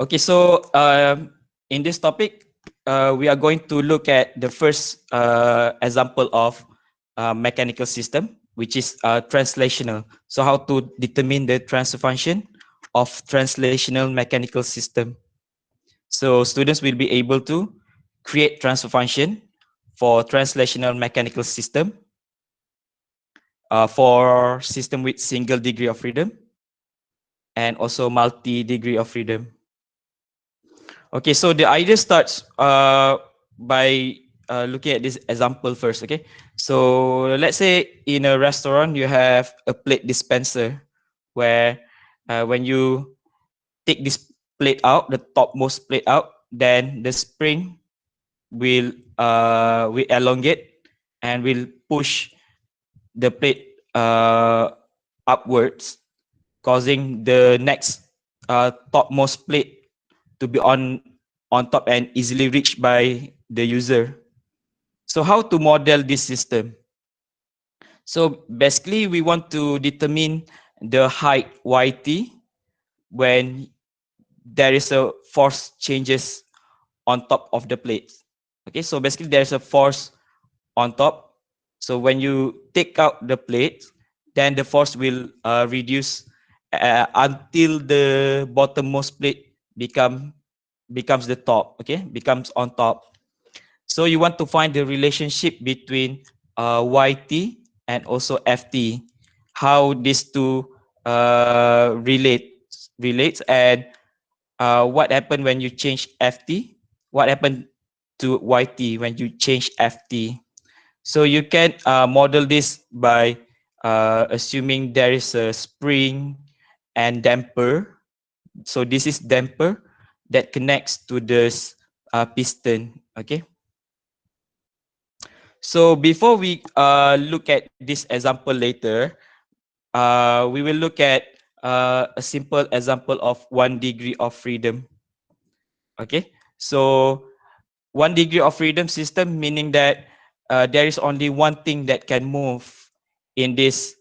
Okay, so in this topic, we are going to look at the first example of mechanical system, which is translational. So how to determine the transfer function of translational mechanical system. So students will be able to create transfer function for translational mechanical system for system with single degree of freedom and also multi-degree of freedom. Okay, so the idea starts by looking at this example first. Okay, so let's say in a restaurant you have a plate dispenser where when you take this plate out, the topmost plate out, then the spring will elongate and will push the plate upwards, causing the next topmost plate to be on top and easily reached by the user. So how to model this system? So basically we want to determine the height yt when there is a force changes on top of the plate. Okay, so basically there's a force on top. So when you take out the plate, then the force will reduce until the bottommost plate becomes the top. Okay, becomes on top. So you want to find the relationship between yt and also ft, how these two relates, and what happened when you change ft, what happened to yt when you change ft. So you can model this by assuming there is a spring and damper. So this is damper that connects to this piston. Okay. So before we look at this example later, we will look at a simple example of 1 degree of freedom. Okay. So 1 degree of freedom system, meaning that there is only one thing that can move in this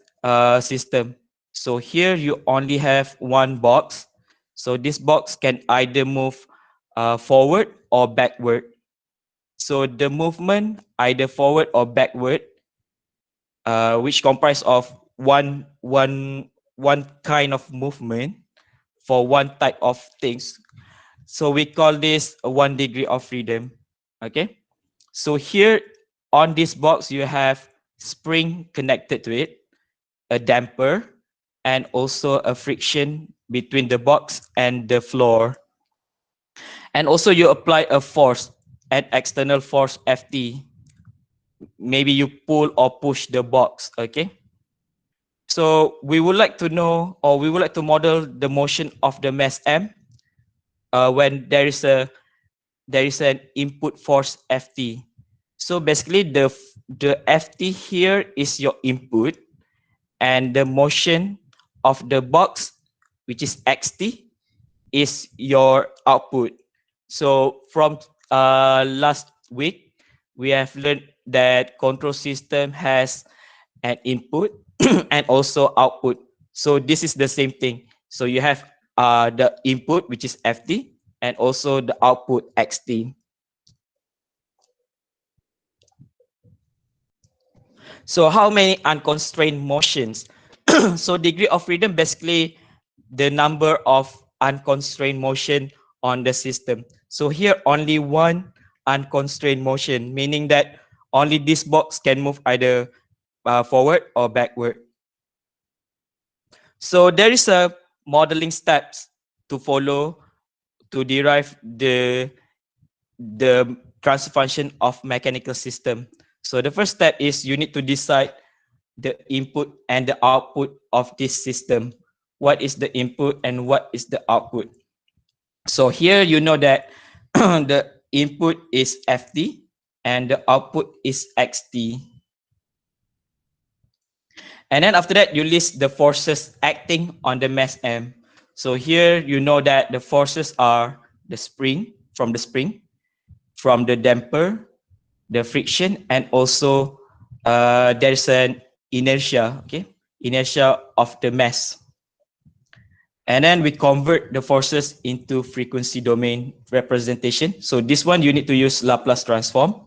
system. So here you only have one box. So this box can either move forward or backward. So the movement either forward or backward, which comprise of one kind of movement for one type of things. So we call this a 1 degree of freedom. Okay. So here on this box, you have spring connected to it, a damper, and also a friction between the box and the floor. And also you apply a force, an external force Ft. Maybe you pull or push the box, okay? So we would like to know, or we would like to model the motion of the mass M when there is an input force Ft. So basically the Ft here is your input, and the motion of the box, which is Xt, is your output. So from last week, we have learned that control system has an input and also output. So this is the same thing. So you have the input, which is Ft, and also the output Xt. So how many unconstrained motions? So degree of freedom, basically the number of unconstrained motion on the system. So here only one unconstrained motion, meaning that only this box can move either forward or backward. So there is a modeling steps to follow to derive the transfer function of mechanical system. So the first step is you need to decide the input and the output of this system. What is the input and what is the output? So here you know that the input is Ft and the output is Xt. And then after that, you list the forces acting on the mass M. So here you know that the forces are the spring, from the damper, the friction, and also there's an inertia, okay? Inertia of the mass. And then we convert the forces into frequency domain representation. So this one you need to use Laplace transform.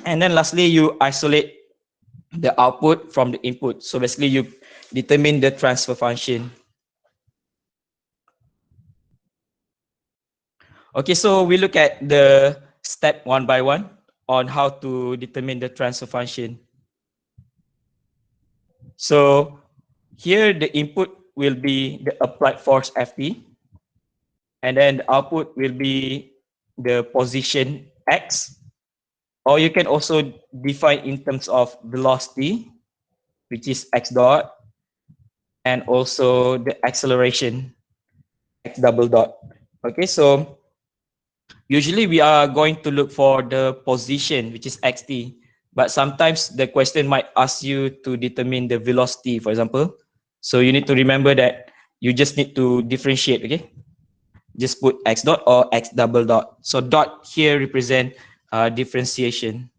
And then lastly, you isolate the output from the input. So basically you determine the transfer function. Okay, so we look at the step one by one on how to determine the transfer function. So here the input will be the applied force Ft, and then the output will be the position x, or you can also define in terms of velocity, which is x dot, and also the acceleration, x double dot. Okay, so usually we are going to look for the position, which is xt, but sometimes the question might ask you to determine the velocity, for example. So you need to remember that you just need to differentiate, okay? Just put x dot or x double dot. So dot here represent differentiation.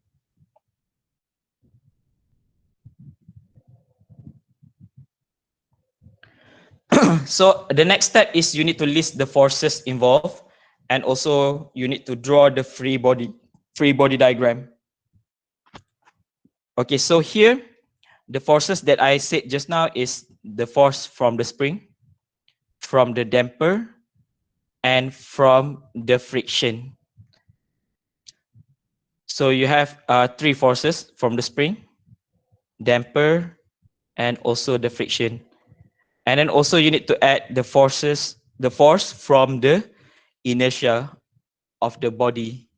So the next step is you need to list the forces involved, and also you need to draw the free body diagram. Okay, so here the forces that I said just now is the force from the spring, from the damper, and from the friction. So you have three forces from the spring, damper, and also the friction. And then also you need to add the force from the inertia of the body.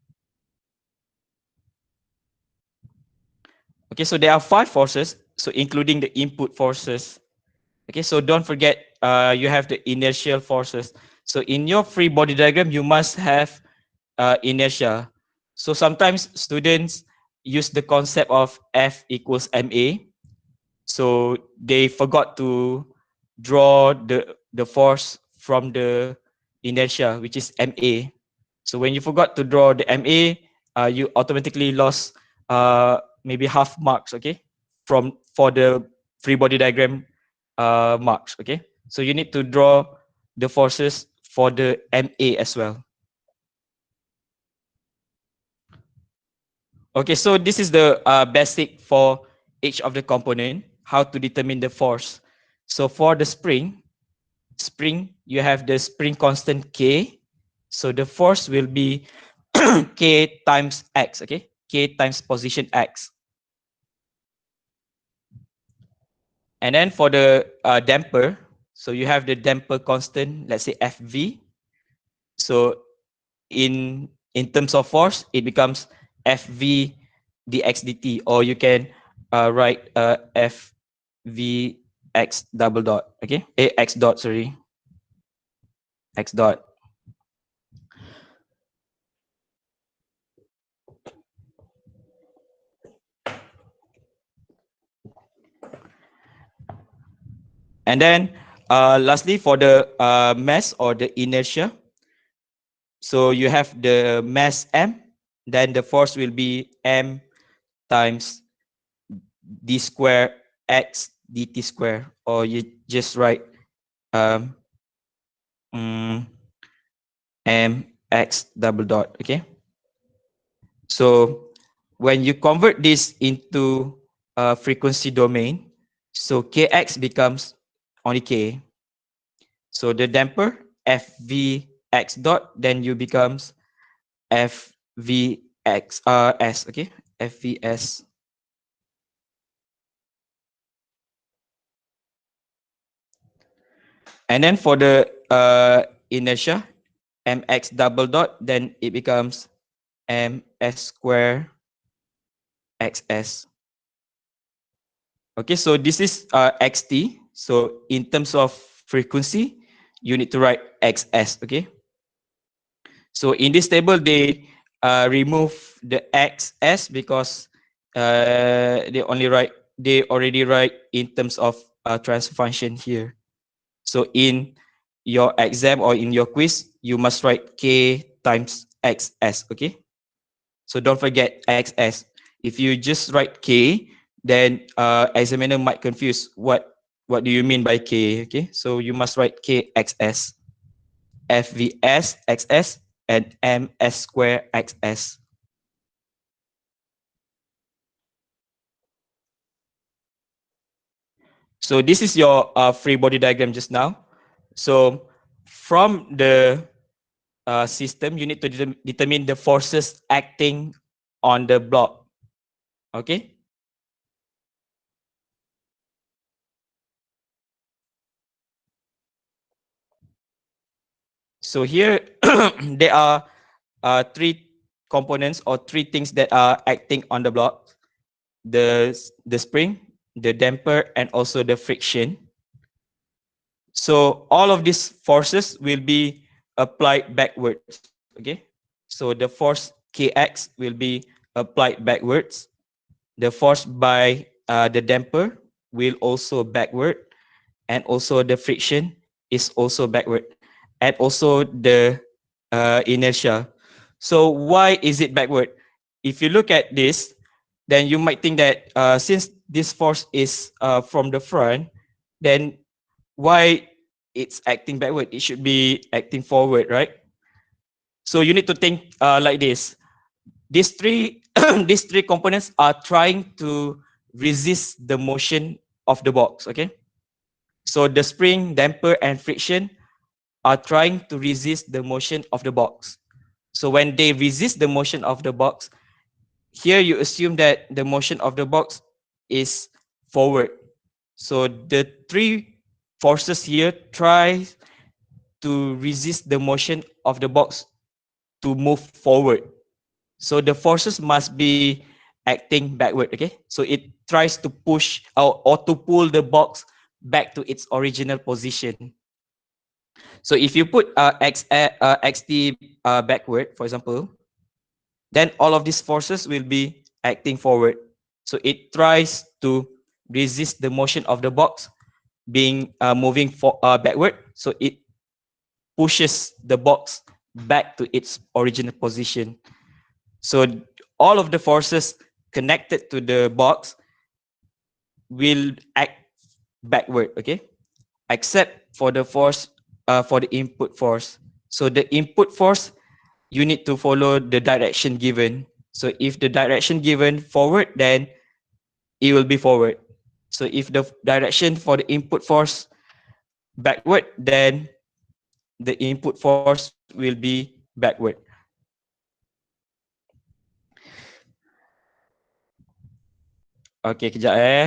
Okay, so there are five forces, so including the input forces. Okay, so don't forget you have the inertial forces. So in your free body diagram, you must have inertia. So sometimes students use the concept of F equals ma. So they forgot to draw the force from the inertia, which is ma. So when you forgot to draw the ma, you automatically lost maybe half marks, okay, for the free body diagram marks, okay. So you need to draw the forces for the ma as well. Okay, so this is the basic for each of the component, how to determine the force. So for the spring, you have the spring constant K. So the force will be K times X, okay? K times position X. And then for the damper, so you have the damper constant, let's say Fv. So in terms of force, it becomes Fv dx dt, or you can write Fv x double dot, okay? X dot, sorry, x dot. And then lastly, for the mass or the inertia, so you have the mass m, then the force will be m times d square x dt square, or you just write um, m x double dot, okay? So when you convert this into frequency domain, so kx becomes only k. So the damper fv x dot, then you becomes fvx s, okay, fvs. And then for the inertia mx double dot, then it becomes ms square xs. Okay, so this is xt. So in terms of frequency, you need to write xs, okay? So in this table, they remove the xs because they already write in terms of transfer function here. So in your exam or in your quiz, you must write k times xs, okay? So don't forget xs. If you just write k, then examiner might confuse what what do you mean by K? Okay, so you must write KXS, FVS XS, and MS square XS. So this is your free body diagram just now. So from the system, you need to determine the forces acting on the block. Okay. So here there are three components or three things that are acting on the block: the spring, the damper, and also the friction. So all of these forces will be applied backwards. Okay. So the force Kx will be applied backwards. The force by the damper will also backward, and also the friction is also backward, and also the inertia. So why is it backward? If you look at this, then you might think that since this force is from the front, then why it's acting backward? It should be acting forward, right? So you need to think like this. These three these three components are trying to resist the motion of the box. Okay. So the spring, damper, and friction are trying to resist the motion of the box. So when they resist the motion of the box, here you assume that the motion of the box is forward. So the three forces here try to resist the motion of the box to move forward. So the forces must be acting backward. Okay. So it tries to push or to pull the box back to its original position. So if you put xt backward, for example, then all of these forces will be acting forward. So it tries to resist the motion of the box being moving backward. So it pushes the box back to its original position. So all of the forces connected to the box will act backward, okay? Except for the force, for the input force. So the input force, you need to follow the direction given. So if the direction given forward, then it will be forward. So if the direction for the input force backward, then the input force will be backward. Okay, kejap eh.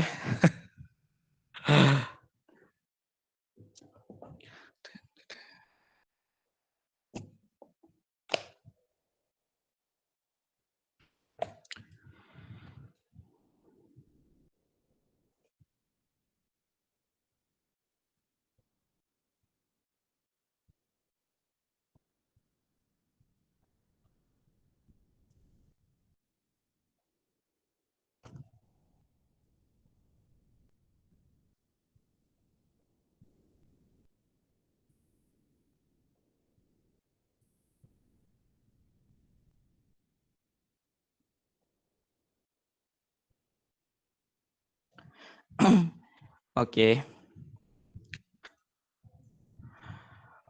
Okay.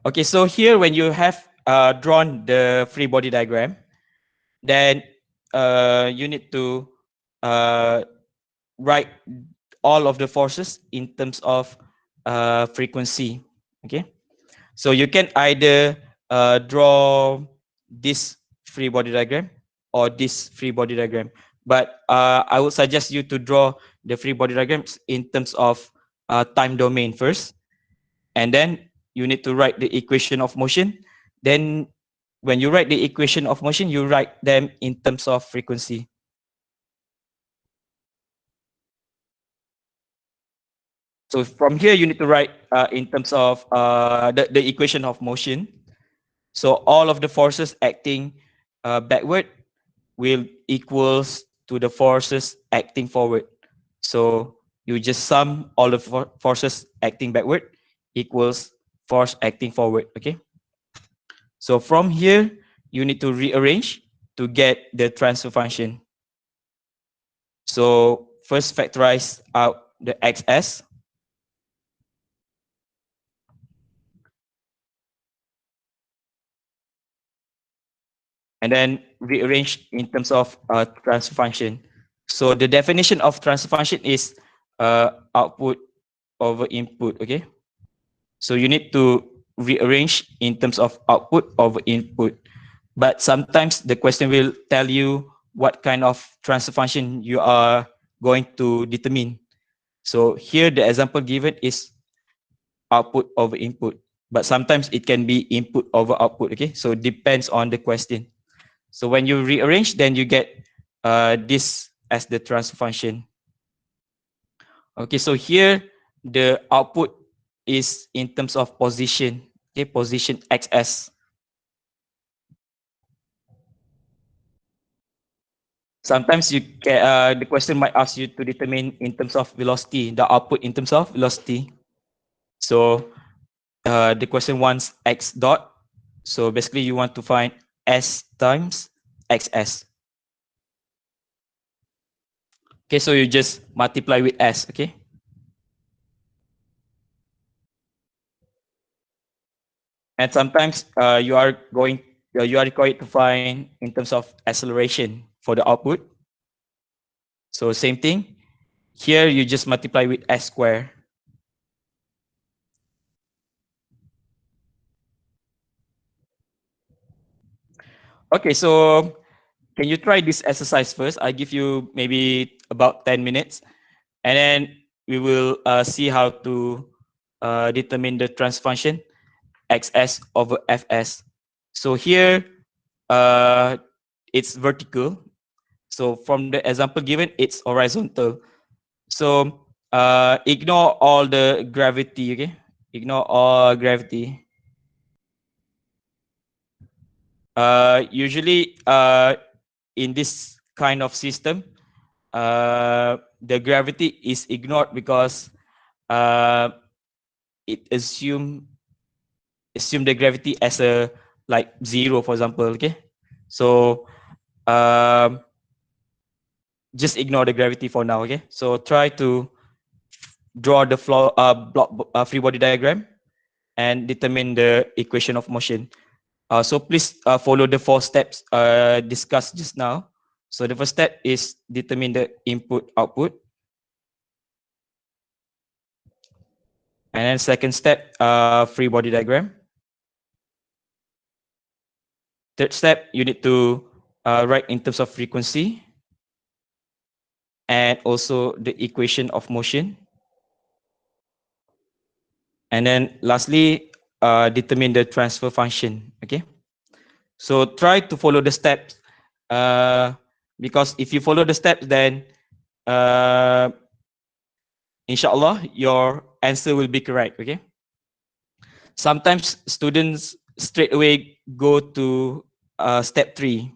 Okay, so here when you have drawn the free body diagram, then you need to uh, write all of the forces in terms of frequency. Okay, so you can either draw this free body diagram or this free body diagram, but I would suggest you to draw the free body diagrams in terms of time domain first, and then you need to write the equation of motion. Then when you write the equation of motion, you write them in terms of frequency. So from here you need to write in terms of the equation of motion. So all of the forces acting backward will equals to the forces acting forward. So you just sum all the forces acting backward equals force acting forward. Okay. So from here, you need to rearrange to get the transfer function. So first factorize out the xs. and then rearrange in terms of transfer function. So the definition of transfer function is output over input. Okay, so you need to rearrange in terms of output over input. But sometimes the question will tell you what kind of transfer function you are going to determine. So here the example given is output over input, but sometimes it can be input over output. Okay, so it depends on the question. So when you rearrange, then you get this as the transfer function. Okay, so here the output is in terms of position. Okay, position xs. Sometimes the question might ask you to determine in terms of velocity, the output in terms of velocity. So the question wants x dot. So basically you want to find s times xs. Okay, so you just multiply with s. Okay. And sometimes you are required to find in terms of acceleration for the output. So same thing. Here you just multiply with s square. Okay, so can you try this exercise first? I give you maybe about 10 minutes, and then we will see how to determine the transfer function xs over fs. So here it's vertical. So from the example given, it's horizontal. So ignore all the gravity. Okay, ignore all gravity. Usually in this kind of system, the gravity is ignored because uh, it assume the gravity as a like zero, for example. Okay, so um, just ignore the gravity for now. Okay, so try to draw the free body diagram and determine the equation of motion. So please follow the 4 steps discussed just now. So the first step is determine the input output. And then second step, free body diagram. Third step, you need to write in terms of frequency and also the equation of motion. And then lastly, determine the transfer function. Okay. So try to follow the steps because if you follow the steps, then uh, inshallah your answer will be correct. Okay. Sometimes students straight away go to step 3,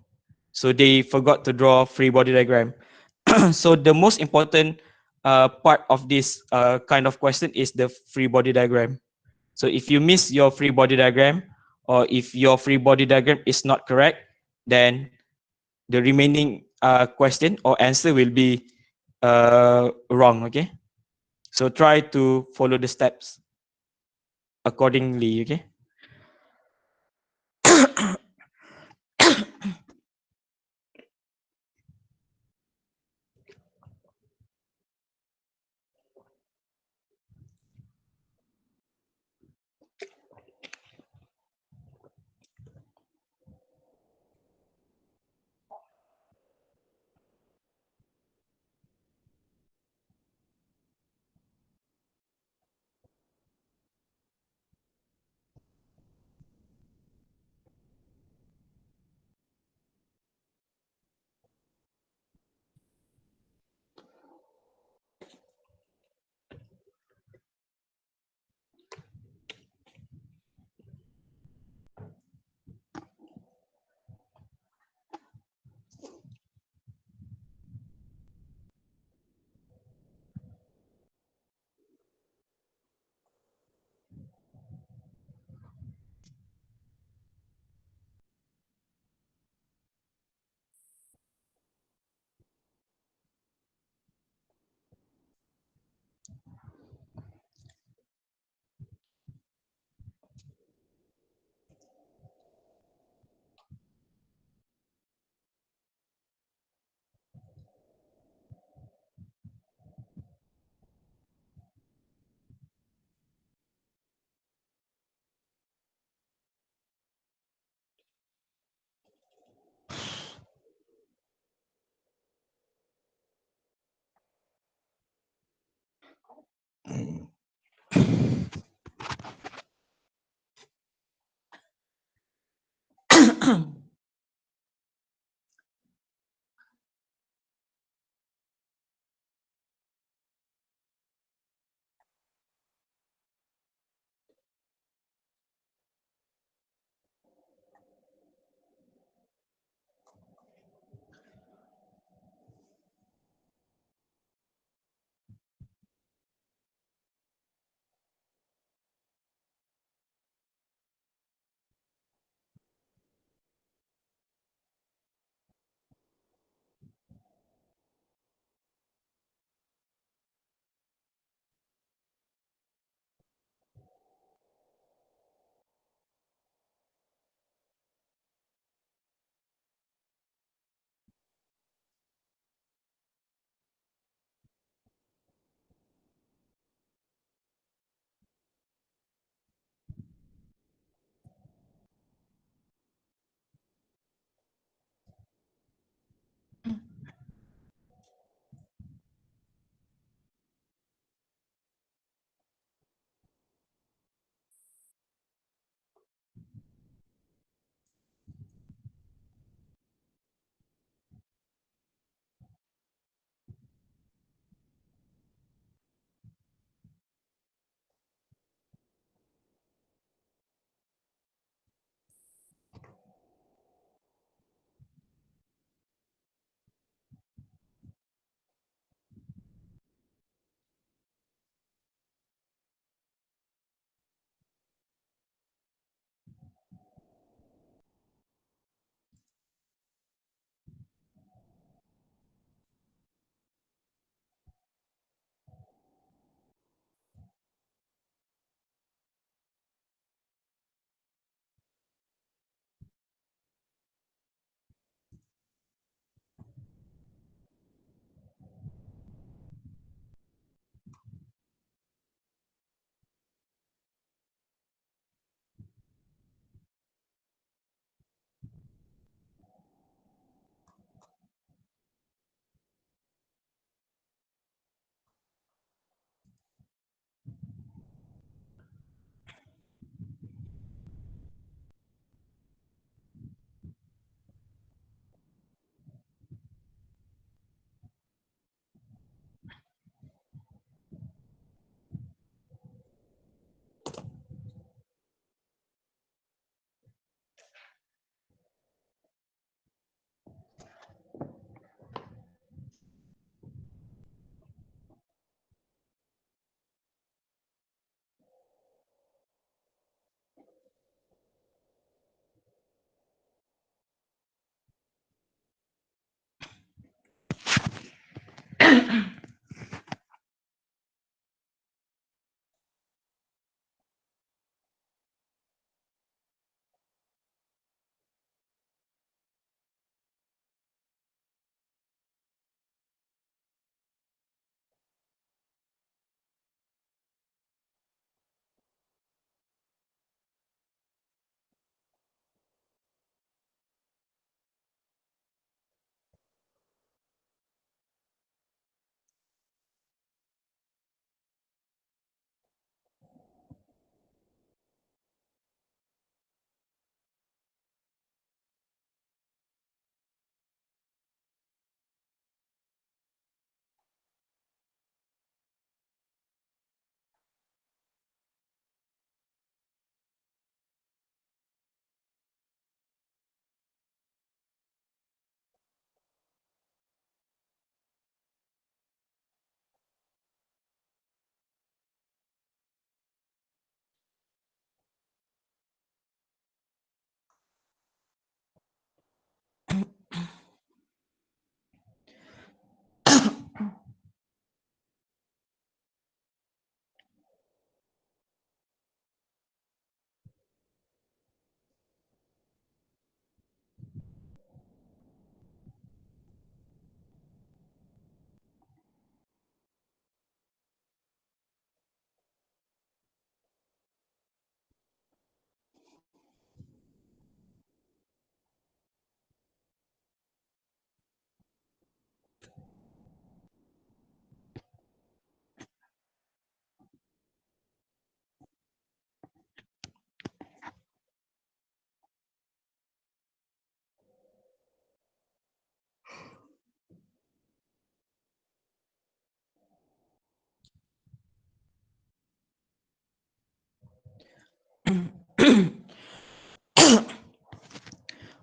so they forgot to draw free body diagram. So the most important part of this kind of question is the free body diagram. So if you miss your free body diagram, or if your free body diagram is not correct, then the remaining question or answer will be wrong. Okay, so try to follow the steps accordingly. Okay.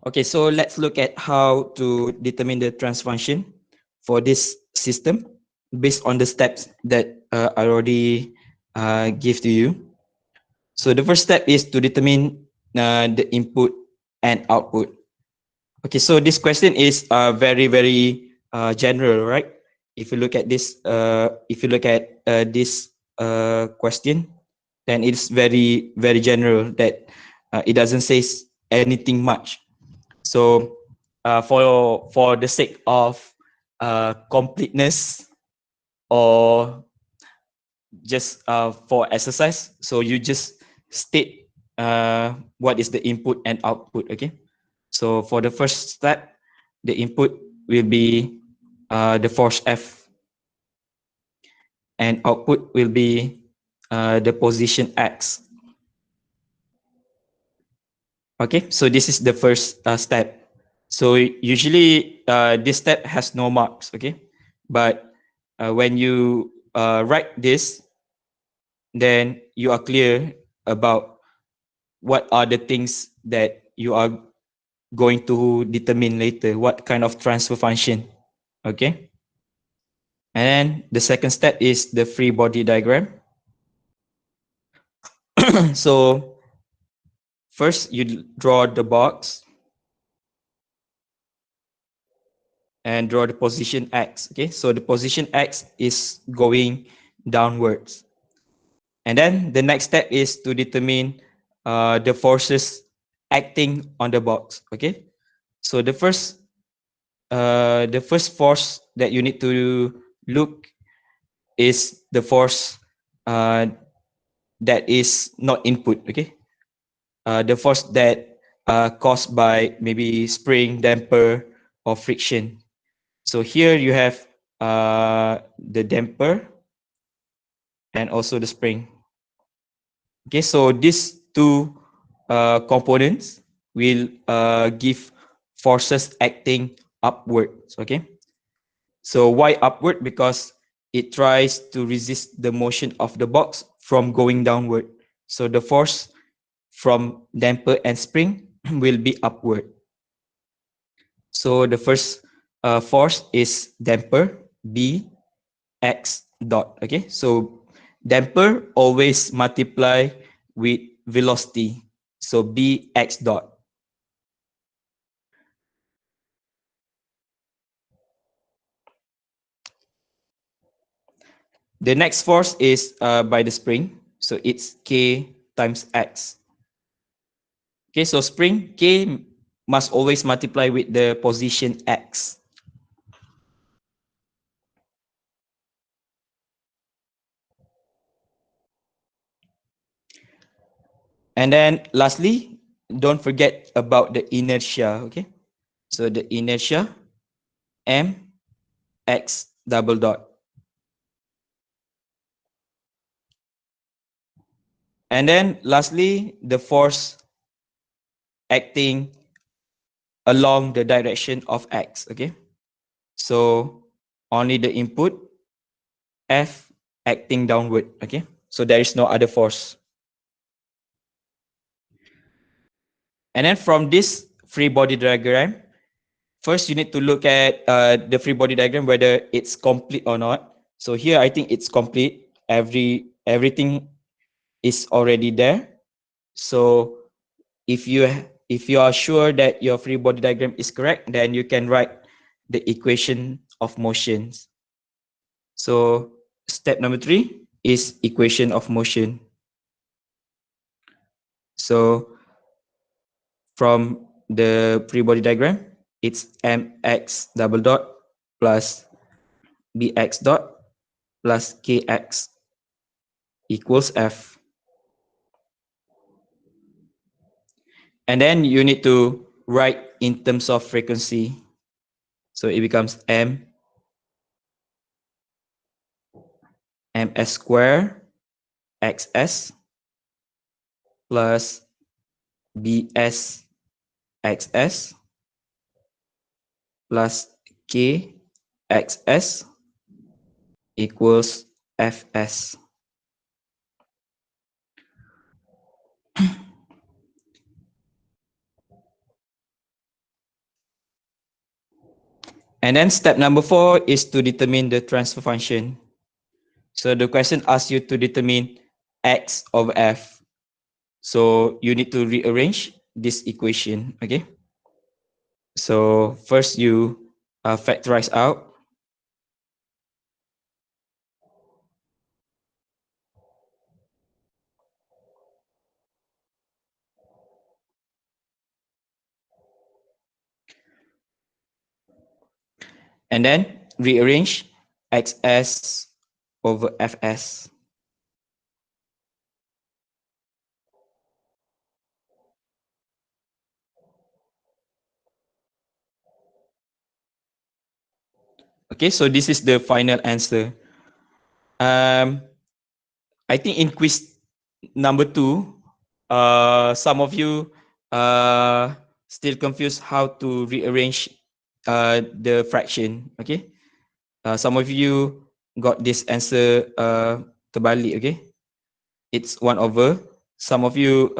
Okay, so let's look at how to determine the transfer function for this system based on the steps that I already give to you. So the first step is to determine the input and output. Okay, so this question is very general, right? If you look at this question, then it's very general that it doesn't say anything much. So for the sake of completeness or just for exercise, so you just state what is the input and output. Okay, so for the first step, the input will be the force F, and output will be the position X. Okay, so this is the first step. So usually this step has no marks. Okay, but when you write this, then you are clear about what are the things that you are going to determine later, what kind of transfer function. Okay, and the second step is the free body diagram. So first you draw the box and draw the position X. Okay, so the position X is going downwards. And then the next step is to determine the forces acting on the box. Okay, so the first force that you need to look is the force uh, that is not input. Okay, the force that caused by maybe spring, damper, or friction. So here you have the damper and also the spring. Okay, so these two components will give forces acting upwards. Okay, so why upward? Because it tries to resist the motion of the box from going downward. So the force from damper and spring will be upward. So the first force is damper, B x dot. Okay, so damper always multiply with velocity, so B x dot. The next force is by the spring, so it's K times X. Okay, so spring K must always multiply with the position X. And then lastly, don't forget about the inertia. Okay, so the inertia M X double dot. And then lastly, the force acting along the direction of X. Okay, so only the input F acting downward. Okay, so there is no other force. And then from this free body diagram, first you need to look at the free body diagram, whether it's complete or not. So here I think it's complete. Everything is already there. So if you are sure that your free body diagram is correct, then you can write the equation of motions. So step number 3 is equation of motion. So from the free body diagram, it's mx double dot plus bx dot plus kx equals F. And then you need to write in terms of frequency. So it becomes ms square xs plus bs xs plus k xs equals fs. And then step number 4 is to determine the transfer function. So the question asks you to determine x over f. So you need to rearrange this equation, okay? So first you factorize out. And then rearrange xs over fs. Okay, so this is the final answer. I think in quiz number 2, some of you still confused how to rearrange the fraction. Okay, some of you got this answer terbalik. Okay, it's 1 over. Some of you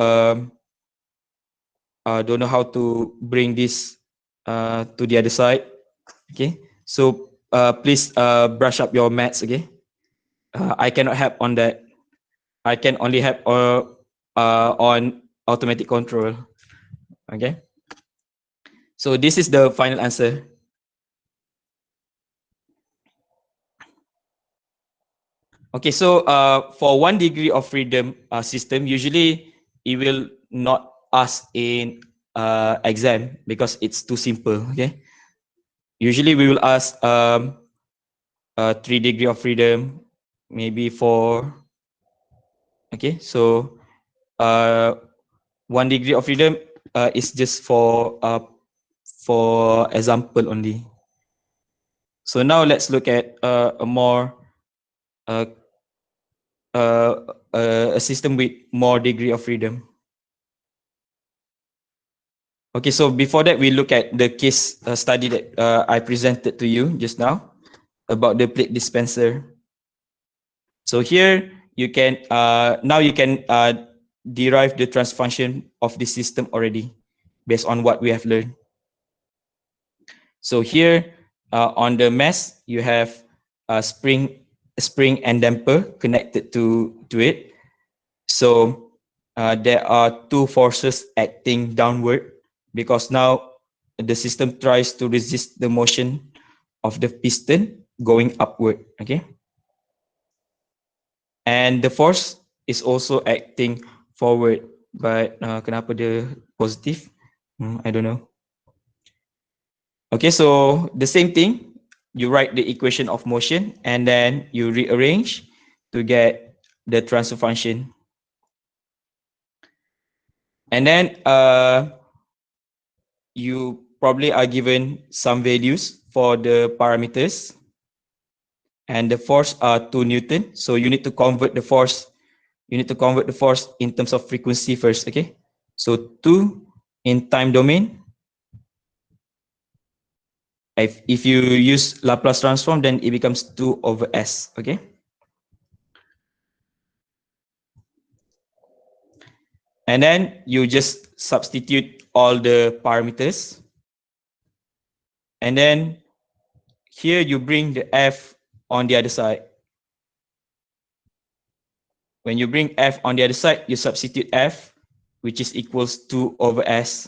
don't know how to bring this to the other side. Okay, so please brush up your maths. Okay, I cannot help on that. I can only help on automatic control. Okay, so this is the final answer. Okay, so for 1 degree of freedom system, usually it will not ask in exam because it's too simple. Okay, usually we will ask 3 degree of freedom, maybe 4. Okay, so uh, 1 degree of freedom is just for example only. So now let's look at a more uh, a system with more degree of freedom. Okay, so before that, we look at the case study that I presented to you just now about the plate dispenser. So here you can now you can derive the transfer function of the system already based on what we have learned. So here on the mesh, you have a spring and damper connected to it. So there are two forces acting downward because now the system tries to resist the motion of the piston going upward. Okay, and the force is also acting forward. But kenapa dia positif? I don't know. Okay, so the same thing, you write the equation of motion and then you rearrange to get the transfer function. And then you probably are given some values for the parameters, and the force are 2 Newton. So you need to convert the force. You need to convert the force in terms of frequency first. Okay, so 2 in time domain. If you use Laplace transform, then it becomes 2 over s. Okay. And then you just substitute all the parameters. And then here you bring the f on the other side. When you bring f on the other side, you substitute f, which is equals 2 over s.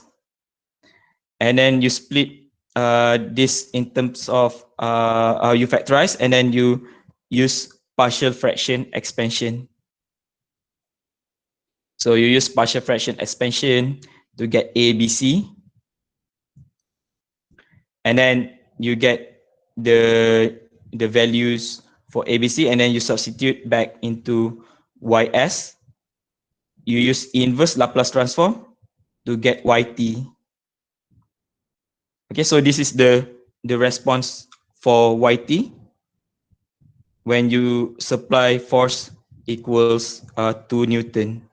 And then you split this in terms of you factorize, and then you use partial fraction expansion. So you use partial fraction expansion to get a, b, c. And then you get the values for ABC, and then you substitute back into ys. You use inverse Laplace transform to get yt. Okay, so this is the response for yt when you supply force equals 2 Newton.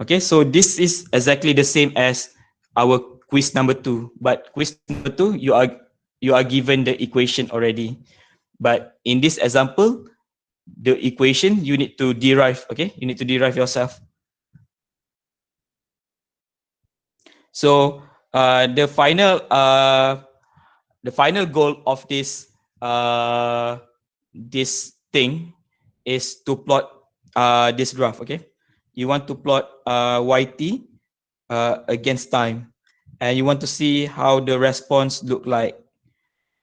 Okay, so this is exactly the same as our quiz number 2, but quiz number 2 you are given the equation already. But in this example, the equation you need to derive. Okay, you need to derive yourself. So the final the final goal of this thing is to plot this graph. Okay, you want to plot yt against time, and you want to see how the response look like.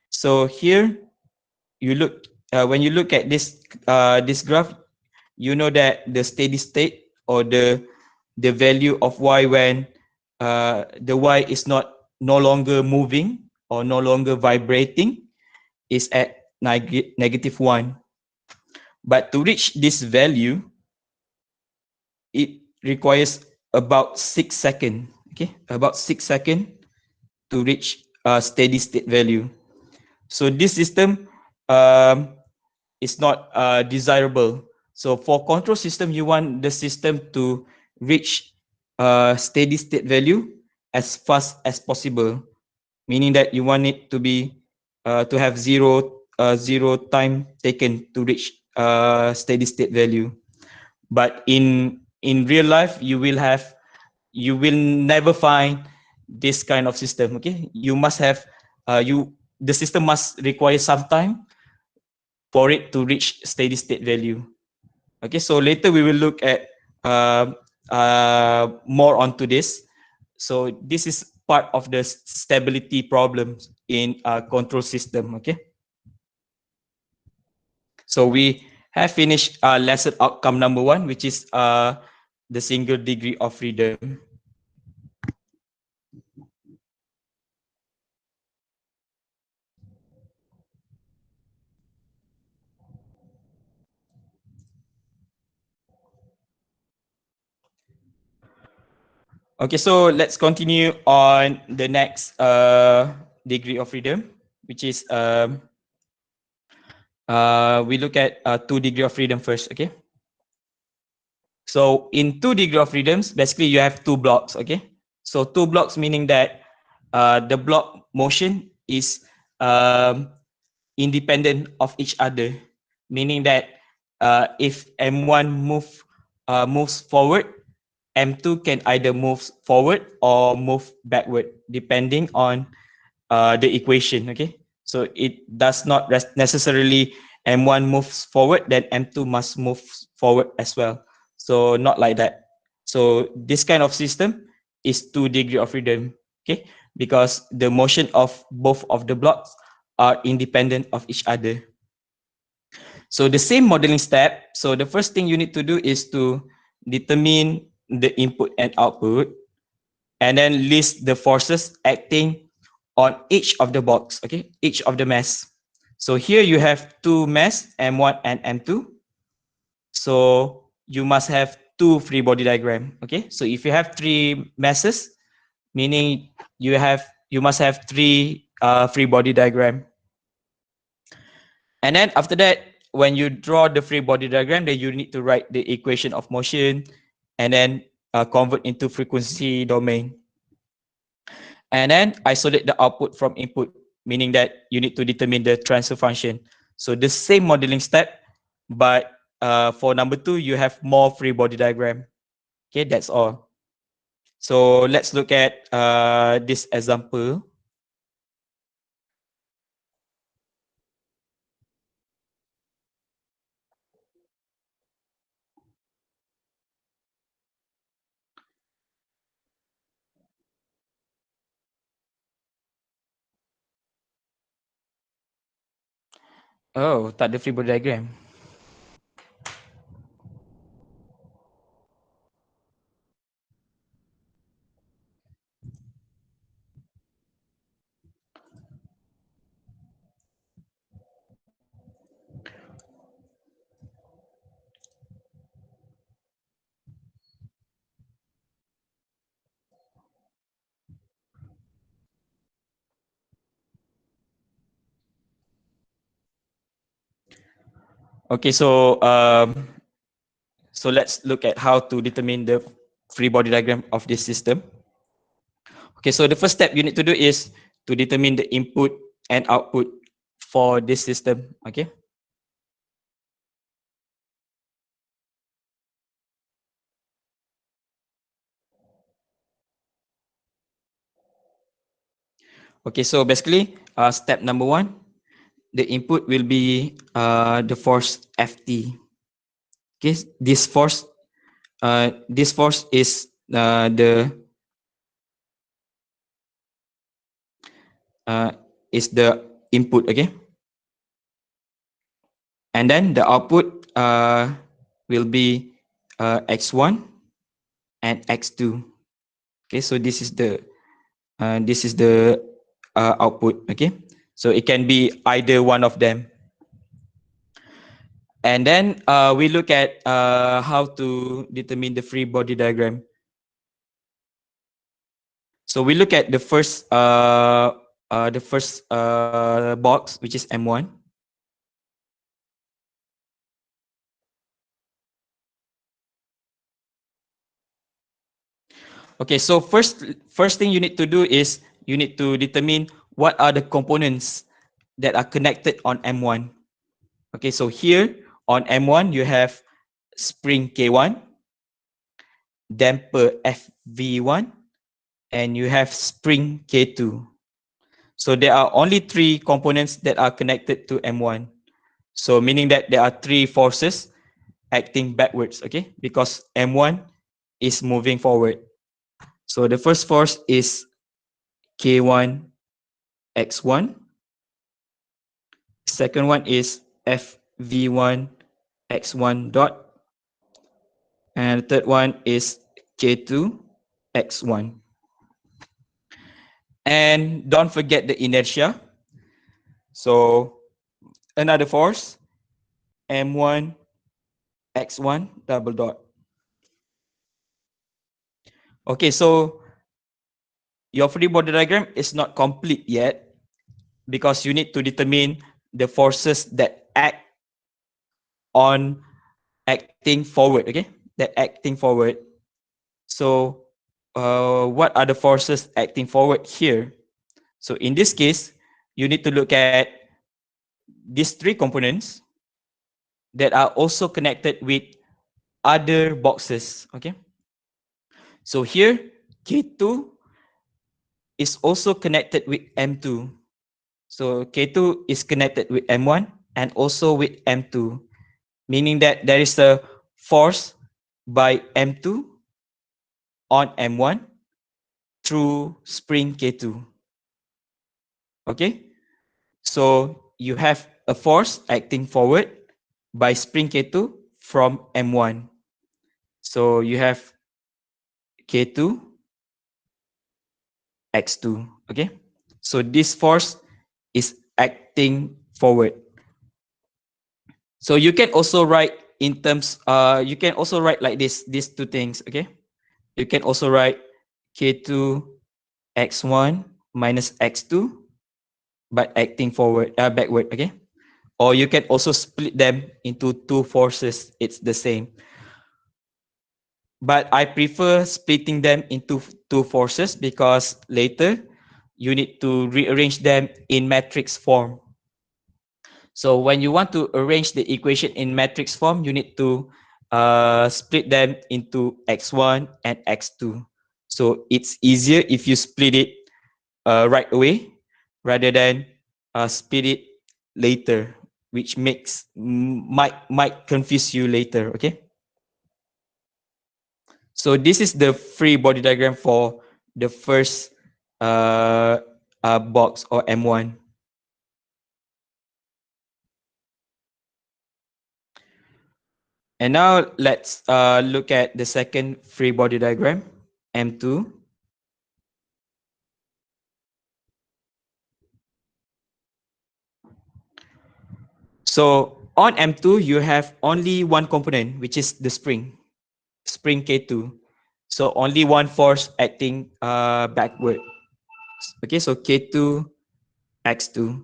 So here you look when you look at this graph, you know that the steady state, or the value of y when the y is no longer moving or no longer vibrating, is at -1. But to reach this value, it requires about 6 seconds. Okay, about 6 seconds to reach a steady state value. So this system is not desirable. So for control system, you want the system to reach a steady state value as fast as possible, meaning that you want it to be to have zero time taken to reach steady state value. But in real life, you will never find this kind of system. Okay, you must have the system must require some time for it to reach steady state value. Okay, so later we will look at more onto this. So this is part of the stability problems in a control system. Okay, so we have finished lesson outcome number 1, which is the single degree of freedom. Okay, so let's continue on the next degree of freedom, which is we look at 2 degree of freedom first. Okay, so in 2 degree of freedoms, basically you have 2 blocks. Okay, so 2 blocks meaning that the block motion is independent of each other, meaning that if M1 moves forward, M2 can either move forward or move backward, depending on the equation. Okay, so it does not necessarily M1 moves forward, then M2 must move forward as well. So not like that. So this kind of system is 2 degree of freedom. Okay, because the motion of both of the blocks are independent of each other. So the same modeling step. So the first thing you need to do is to determine the input and output, and then list the forces acting on each of the box. Okay, each of the mass. So here you have 2 mass, M1 and M2. So you must have 2 free body diagram. Okay, so if you have 3 masses, meaning you must have 3 free body diagram. And then after that, when you draw the free body diagram, then you need to write the equation of motion, and then convert into frequency domain. And then isolate the output from input, meaning that you need to determine the transfer function. So the same modeling step, but for number 2, you have more free body diagram. Okay, that's all. So let's look at this example. Oh, tak ada free body diagram. Okay, so let's look at how to determine the free body diagram of this system. Okay, so the first step you need to do is to determine the input and output for this system. Okay. Okay, so basically, step number one, the input will be the force Ft. Okay, this force uh, is the input. Okay, and then the output will be x1 and x2. Okay, so this is the output. Okay, so it can be either one of them. And then we look at how to determine the free body diagram. So we look at the first box, which is M1. Okay, so first thing you need to do is you need to determine what are the components that are connected on M1. Okay, so here on M1 you have spring K1, damper FV1, and you have spring K2. So there are only three components that are connected to M1. So meaning that there are three forces acting backwards, okay? Because M1 is moving forward. So the first force is K1 X1. Second one is FV1 X1 dot. And the third one is K2 X1. And don't forget the inertia. So another force, M1 X1 double dot. Okay, so your free body diagram is not complete yet because you need to determine the forces that act on acting forward, okay? That acting forward. So what are the forces acting forward here? So in this case, you need to look at these three components that are also connected with other boxes, okay? So here, K2 is also connected with M2. So K2 is connected with M1 and also with M2, meaning that there is a force by M2 on M1 through spring K2. Okay, so you have a force acting forward by spring K2 from M1. So you have K2 X2. Okay, so this force is acting forward. So you can also write in terms, you can also write like this, these two things, okay? You can also write K2 X1 minus X2, but acting forward, backward, okay? Or you can also split them into two forces, it's the same. But I prefer splitting them into two forces because later you need to rearrange them in matrix form. So when you want to arrange the equation in matrix form, you need to split them into x1 and x2. So it's easier if you split it right away rather than split it later, which might confuse you later. Okay. So this is the free body diagram for the first box or M1. And now let's look at the second free body diagram, M2. So on M2, you have only one component, which is the spring K2. So only one force acting backward. Okay, so K2, X2.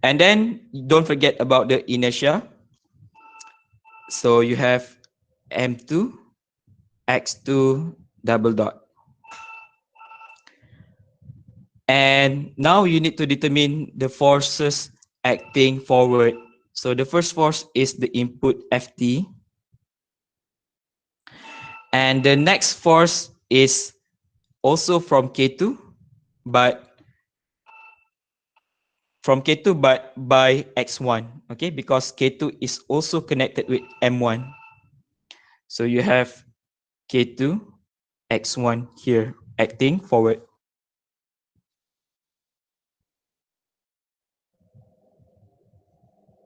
And then don't forget about the inertia. So you have M2, X2, double dot. And now you need to determine the forces acting forward. So the first force is the input Ft. And the next force is also from K2, but by X1, okay, because K2 is also connected with M1. So you have K2, X1 here acting forward.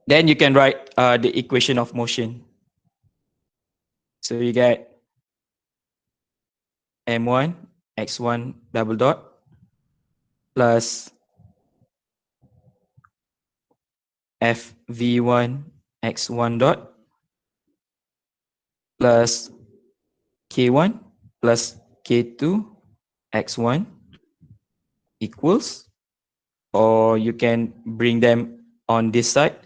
Then you can write the equation of motion. So you get M1, X1 double dot plus FV1, X1 dot plus K1 plus K2, X1 equals, or you can bring them on this side,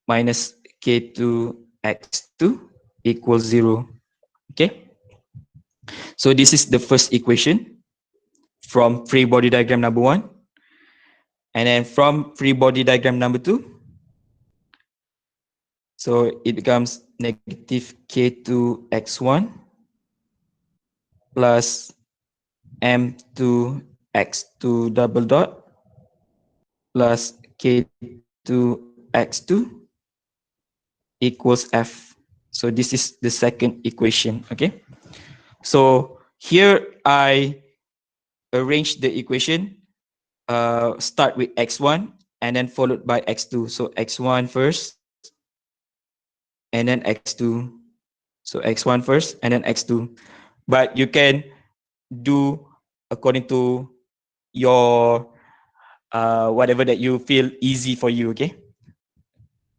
minus K2, X2 equals 0. Okay. So this is the first equation from free body diagram number 1. And then from free body diagram number 2, so it becomes negative K2 X1 plus M2 X2 double dot plus K2 X2 equals F. So this is the second equation, okay? So here I arrange the equation, start with X1 and then followed by X2. So X1 first and then X2. So X1 first and then X2. But you can do according to your whatever that you feel easy for you, okay?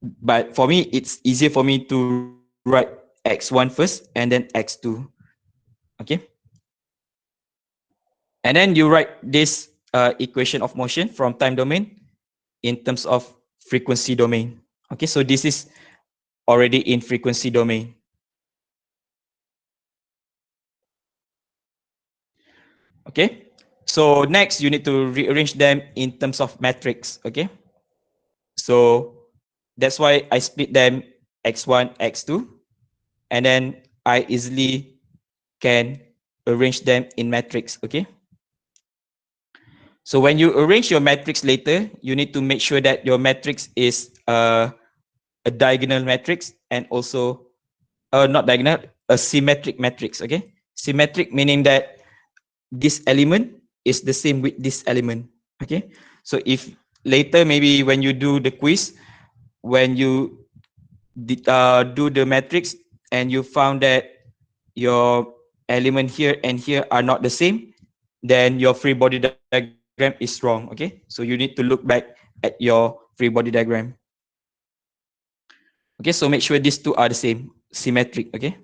But for me, it's easier for me to write X1 first and then X2, okay? And then you write this equation of motion from time domain in terms of frequency domain. Okay, so this is already in frequency domain. Okay, so next you need to rearrange them in terms of matrix. Okay, so that's why I split them x1, x2, and then I easily can arrange them in matrix. Okay, so when you arrange your matrix later, you need to make sure that your matrix is a diagonal matrix and also not diagonal, a symmetric matrix. Okay, symmetric meaning that this element is the same with this element. Okay, so if later maybe when you do the quiz, when you do the matrix and you found that your element here and here are not the same, then your free body diagram is wrong. Okay, so you need to look back at your free body diagram. Okay, so make sure these two are the same, symmetric. Okay,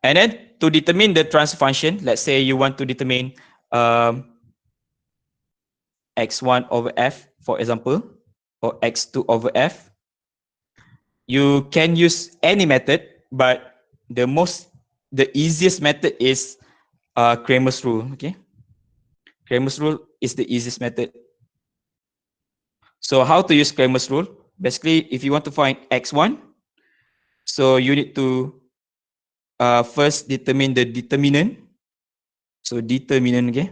and then to determine the transfer function, let's say you want to determine um, x1 over f, for example, or x2 over f, you can use any method, but the easiest method is Cramer's rule. Okay, Cramer's rule is the easiest method. So how to use Cramer's rule? Basically, if you want to find x1, so you need to first determine the determinant. So determinant, okay,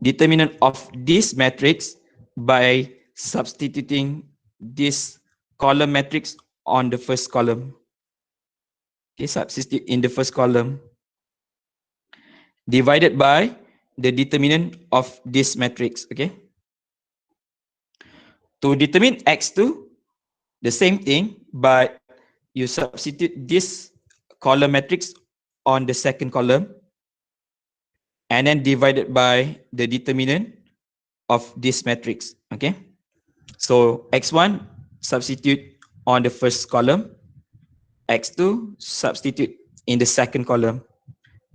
determinant of this matrix by substituting this column matrix on the first column. Okay, substitute in the first column divided by the determinant of this matrix. Okay, to determine x2, the same thing, but you substitute this column matrix on the second column and then divided by the determinant of this matrix. Okay, so x1 substitute on the first column, x2 substitute in the second column,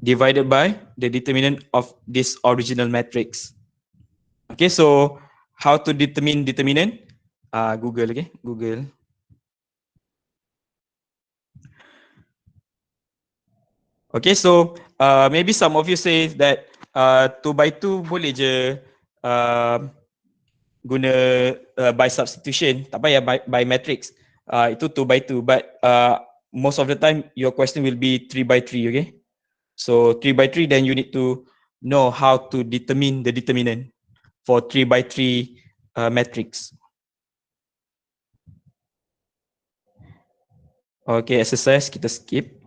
divided by the determinant of this original matrix. Okay, so how to determine determinant? Google, okay, Google. Okay, so maybe some of you say that 2 by 2 boleh je uh, guna by substitution, tak payah by matrix. Itu 2 by 2, but most of the time your question will be 3 by 3, okay? So 3 by 3, then you need to know how to determine the determinant for 3 by 3 matrix. Okay, exercise kita skip.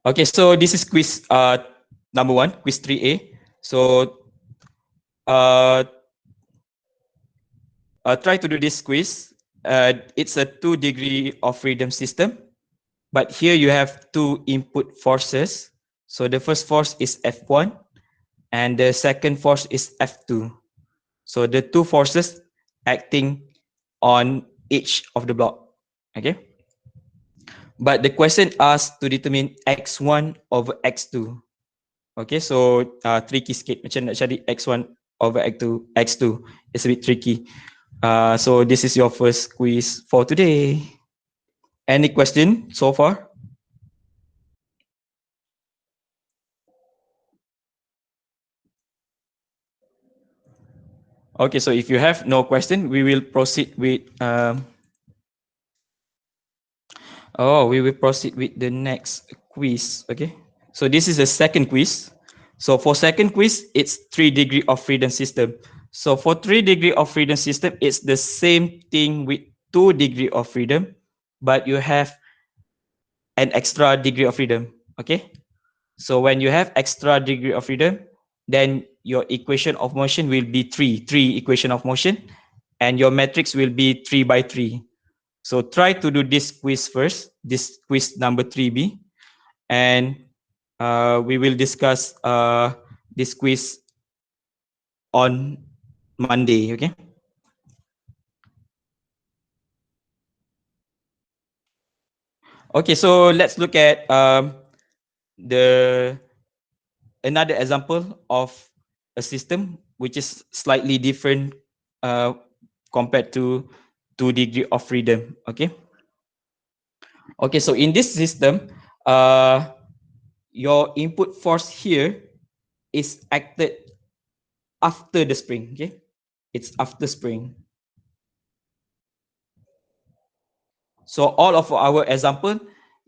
Okay, so this is quiz number 1, quiz 3A. So try to do this quiz. It's a 2-degree of freedom system, but here you have 2 input forces. So the first force is F1 and the second force is F2. So the 2 forces acting on each of the block. Okay. But the question asks to determine X1 over X2. Okay, so tricky sikit macam nak cari X1 over X2. It's a bit tricky. So this is your first quiz for today. Any question so far? Okay, so if you have no question, we will proceed with we will proceed with the next quiz. Okay, so this is the second quiz. So for second quiz, it's 3-degree of freedom system. So for 3-degree of freedom system, it's the same thing with 2-degree of freedom, but you have an extra degree of freedom. Okay, so when you have extra degree of freedom, then your equation of motion will be three equation of motion, and your matrix will be 3 by 3. So try to do this quiz first, this quiz number 3B, and we will discuss this quiz on Monday. Okay. Okay, so let's look at the another example of a system which is slightly different compared to 2-degree of freedom. Okay. Okay, so in this system, your input force here is acted after the spring. Okay, it's after spring. So all of our example,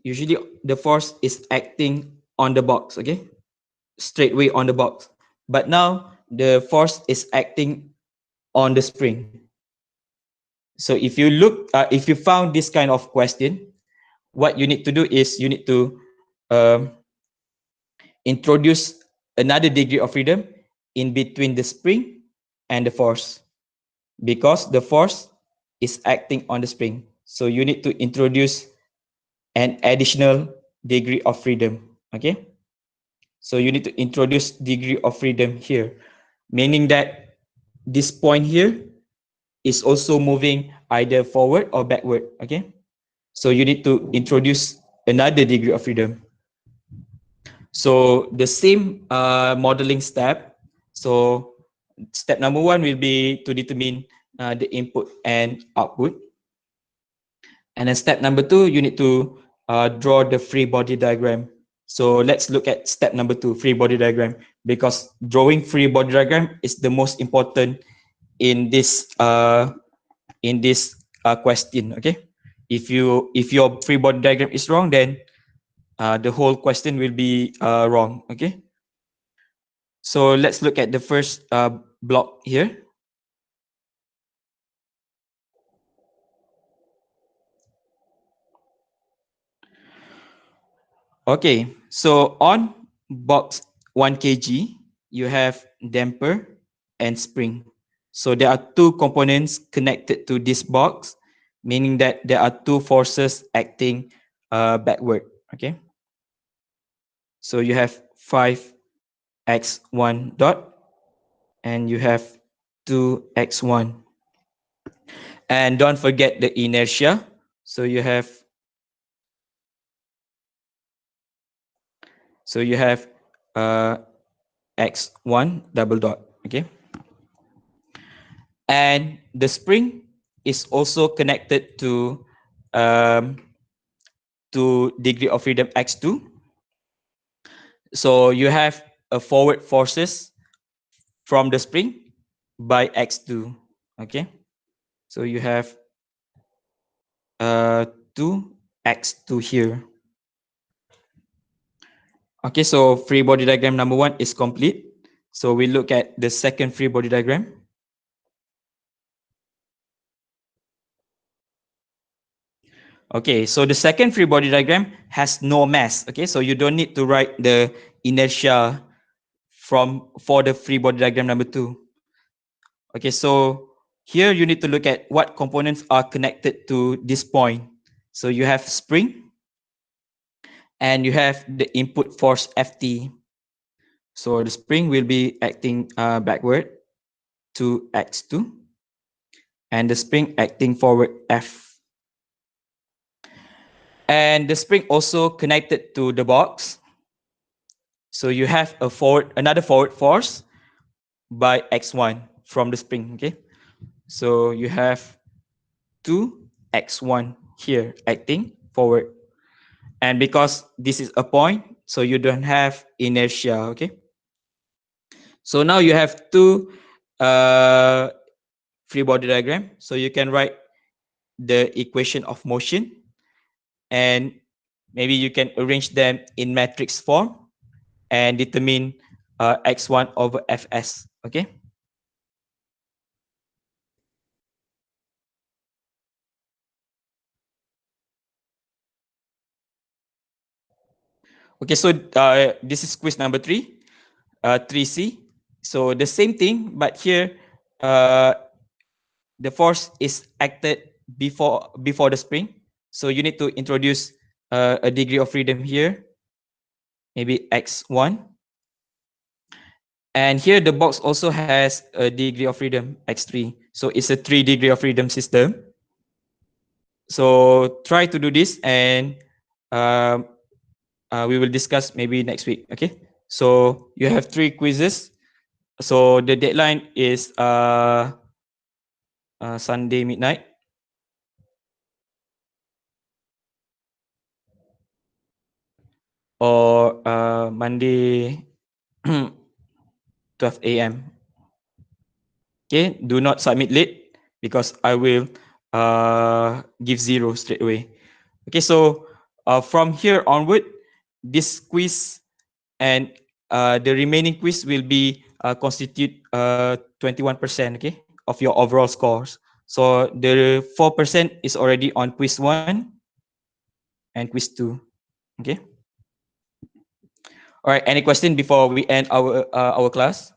usually the force is acting on the box. Okay, straightway on the box. But now the force is acting on the spring. So if you look, if you found this kind of question, what you need to do is you need to introduce another degree of freedom in between the spring and the force, because the force is acting on the spring. So you need to introduce an additional degree of freedom. Okay. So you need to introduce degree of freedom here, meaning that this point here is also moving either forward or backward. Okay. So you need to introduce another degree of freedom. So the same modeling step. So step number 1 will be to determine the input and output. And then step number 2, you need to draw the free body diagram. So let's look at step number 2, free body diagram, because drawing free body diagram is the most important in this question. Okay, if your free body diagram is wrong, then the whole question will be wrong. Okay, so let's look at the first block here. Okay, so on box 1 kg, you have damper and spring. So there are 2 components connected to this box, meaning that there are 2 forces acting backward. Okay, so you have 5x1 dot and you have 2x1. And don't forget the inertia. So you have x1 double dot. Okay, and the spring is also connected to degree of freedom x2. So you have a forward forces from the spring by x2. Okay. So you have 2x2 here. Okay, so free body diagram number 1 is complete. So we look at the second free body diagram. Okay, so the second free body diagram has no mass. Okay, so you don't need to write the inertia for the free body diagram number 2. Okay, so here you need to look at what components are connected to this point. So you have spring and you have the input force Ft. So the spring will be acting backward to x2 and the spring acting forward F. And the spring also connected to the box. So you have another forward force by x1 from the spring. Okay, so you have 2x1 here acting forward, and because this is a point, so you don't have inertia. Okay, so now you have two free body diagram, so you can write the equation of motion, and maybe you can arrange them in matrix form and determine x1 over fs. Okay. Okay, so this is quiz number 3, 3C. So the same thing, but here uh, the force is acted before the spring. So you need to introduce a degree of freedom here, maybe x1. And here the box also has a degree of freedom x3. So it's a 3 degree of freedom system. So try to do this, and um, we will discuss maybe next week. Okay. So you have 3 quizzes. So the deadline is Sunday midnight. Or Monday 12 a.m. Okay, do not submit late because I will give 0 straight away. Okay, so from here onward, this quiz and the remaining quiz will be constitute 21%, okay, of your overall scores. So the 4% is already on quiz 1 and quiz 2. Okay. All right. Any question before we end our class?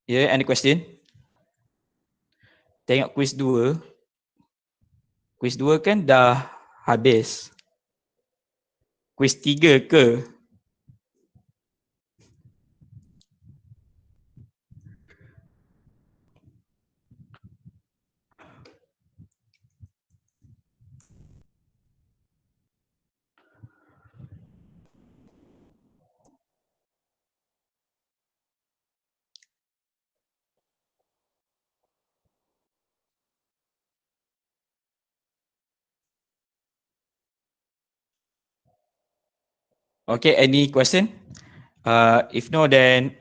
Yeah. Any question? Tengok quiz 2. Quiz 2 kan dah habis. Quiz 3 ke? Okay. Any question? If no, then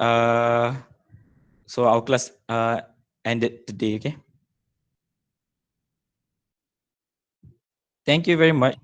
so our class ended today. Okay. Thank you very much.